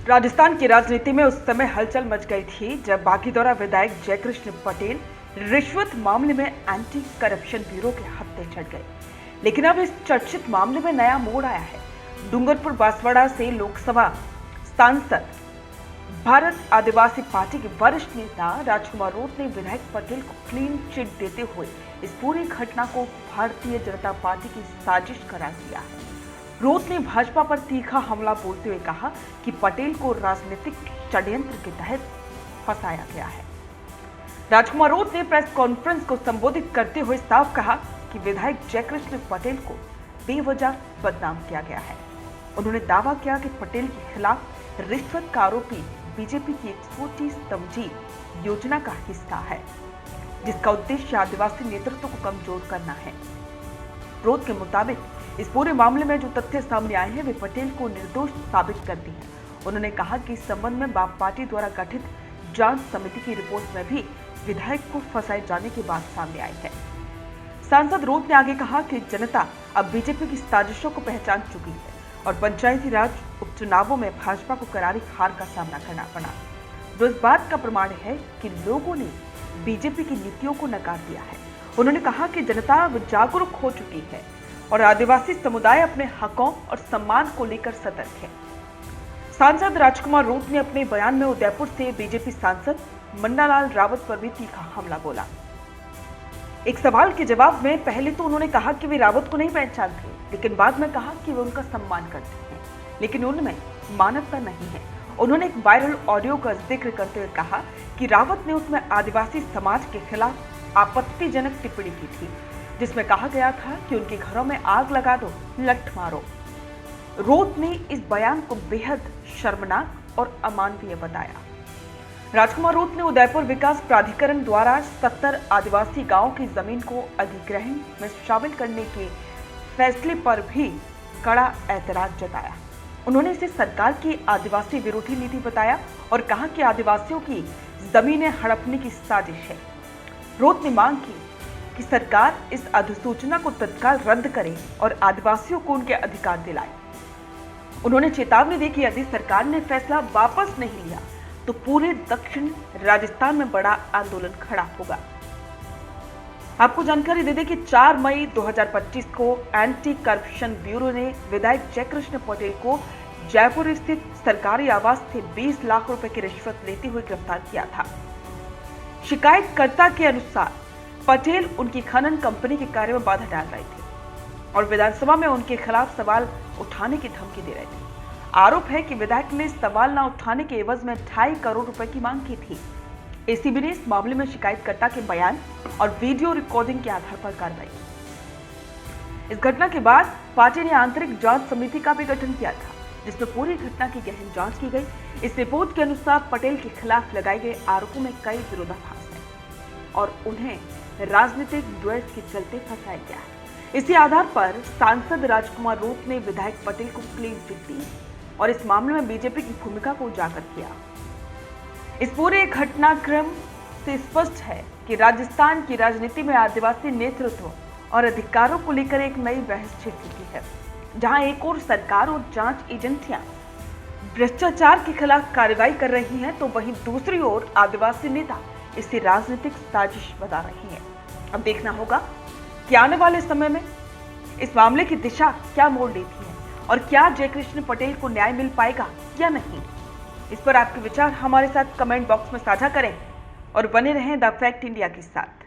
राजस्थान की राजनीति में उस समय हलचल मच गई थी जब बागीदौरा विधायक जयकृष्ण पटेल रिश्वत मामले में एंटी करप्शन ब्यूरो के हत्थे चढ़ गए। लेकिन अब इस चर्चित मामले में नया मोड़ आया है। डूंगरपुर बांसवाड़ा से लोकसभा सांसद भारत आदिवासी पार्टी के वरिष्ठ नेता राजकुमार रोत ने विधायक पटेल को क्लीन चिट देते हुए इस पूरी घटना को भारतीय जनता पार्टी की साजिश करार दिया है। रोत ने भाजपा पर तीखा हमला बोलते हुए कहा कि पटेल को राजनीतिक षड्यंत्र के तहत फंसाया गया है। राजकुमार रोत ने प्रेस कॉन्फ्रेंस को संबोधित करते हुए साफ कहा कि विधायक जयकृष्ण पटेल को बेवजह बदनाम किया गया है। उन्होंने दावा किया कि पटेल के खिलाफ रिश्वत का आरोपी बीजेपी की एक छोटी समझी योजना का हिस्सा है, जिसका उद्देश्य आदिवासी नेतृत्व को कमजोर करना है। रोत के मुताबिक इस पूरे मामले में जो तथ्य सामने आए हैं वे पटेल को निर्दोष साबित करती हैं। उन्होंने कहा कि इस संबंध में बाप पार्टी द्वारा गठित जांच समिति की रिपोर्ट में भी विधायक को फंसाए जाने की बात सामने आई है। सांसद रोत ने आगे कहा कि जनता अब बीजेपी की साजिशों को पहचान चुकी है और पंचायती राज उपचुनावों में भाजपा को करारी हार का सामना करना पड़ा। जो इस बात का प्रमाण है कि लोगों ने बीजेपी की नीतियों को नकार दिया है। उन्होंने कहा कि जनता अब जागरूक हो चुकी है और आदिवासी समुदाय अपने हकों और सम्मान को लेकर सतर्क है। सांसद राजकुमार रोत ने अपने बयान में उदयपुर से बीजेपी सांसद मन्नालाल रावत पर भी तीखा हमला बोला। एक सवाल के जवाब में पहले तो उन्होंने कहा कि वे रावत को नहीं पहचानते, लेकिन बाद में कहा कि वे उनका सम्मान करते हैं, लेकिन उनमें मानवता नहीं है। उन्होंने एक वायरल ऑडियो का जिक्र करते हुए कहा कि रावत ने उसमें आदिवासी समाज के खिलाफ आपत्तिजनक टिप्पणी की थी, जिसमें कहा गया था कि उनके घरों में आग लगा दो, लठ मारो। रोत ने इस बयान को बेहद शर्मनाक और अमानवीय बताया। राजकुमार रोत ने उदयपुर विकास प्राधिकरण द्वारा 70 आदिवासी गांवों की जमीन को अधिग्रहण में शामिल करने के फैसले पर भी कड़ा ऐतराज जताया। उन्होंने इसे सरकार की आदिवासी विरोधी नीति बताया और कहा कि आदिवासियों की जमीनें हड़पने की साजिश है। रोत ने मांग की कि सरकार इस अधिसूचना को तत्काल रद्द करे और आदिवासियों को उनके अधिकार दिलाए। उन्होंने चेतावनी दी कि यदि सरकार ने फैसला वापस नहीं लिया तो पूरे दक्षिण राजस्थान में बड़ा आंदोलन खड़ा होगा। आपको जानकारी दे दें कि 4 मई 2025 को एंटी करप्शन ब्यूरो ने विधायक जयकृष्ण पटेल को जयपुर स्थित सरकारी आवास से 20 लाख रुपए की रिश्वत लेते हुए गिरफ्तार किया था। शिकायतकर्ता के अनुसार पटेल उनकी खनन कंपनी के कार्य में बाधा डाल रहे थे और विधानसभा में उनके खिलाफ सवाल उठाने की धमकी दे रहे थे। आरोप है कि विधायक ने सवाल न उठाने के एवज में 2.5 करोड़ रुपए की मांग की थी। एसीबी ने इस मामले में शिकायतकर्ता के बयान और वीडियो रिकॉर्डिंग के आधार पर कार्रवाई की। इस घटना के बाद पार्टी ने आंतरिक जांच समिति का भी गठन किया था, जिसमें पूरी घटना की गहन जांच की गई। इस रिपोर्ट के अनुसार पटेल के खिलाफ लगाए गए आरोपों में कई विरोधाभास है और उन्हें राजनीतिक द्वेष के चलते फंसाया गया है। इसी आधार पर सांसद राजकुमार रोत ने विधायक पटेल को क्लीन चिट दी और इस मामले में बीजेपी की भूमिका को उजागर किया। इस पूरे घटनाक्रम से स्पष्ट है कि राजस्थान की राजनीति में आदिवासी नेतृत्व और अधिकारों को लेकर एक नई बहस छिड़ चुकी है, जहां एक ओर सरकार और जांच एजेंसियां भ्रष्टाचार के खिलाफ कार्रवाई कर रही हैं, तो वहीं दूसरी ओर आदिवासी नेता इसे राजनीतिक साजिश बता रही हैं। अब देखना होगा कि आने वाले समय में इस मामले की दिशा क्या मोड़ लेती है और क्या जयकृष्ण पटेल को न्याय मिल पाएगा या नहीं। इस पर आपके विचार हमारे साथ कमेंट बॉक्स में साझा करें और बने रहें द फैक्ट इंडिया के साथ।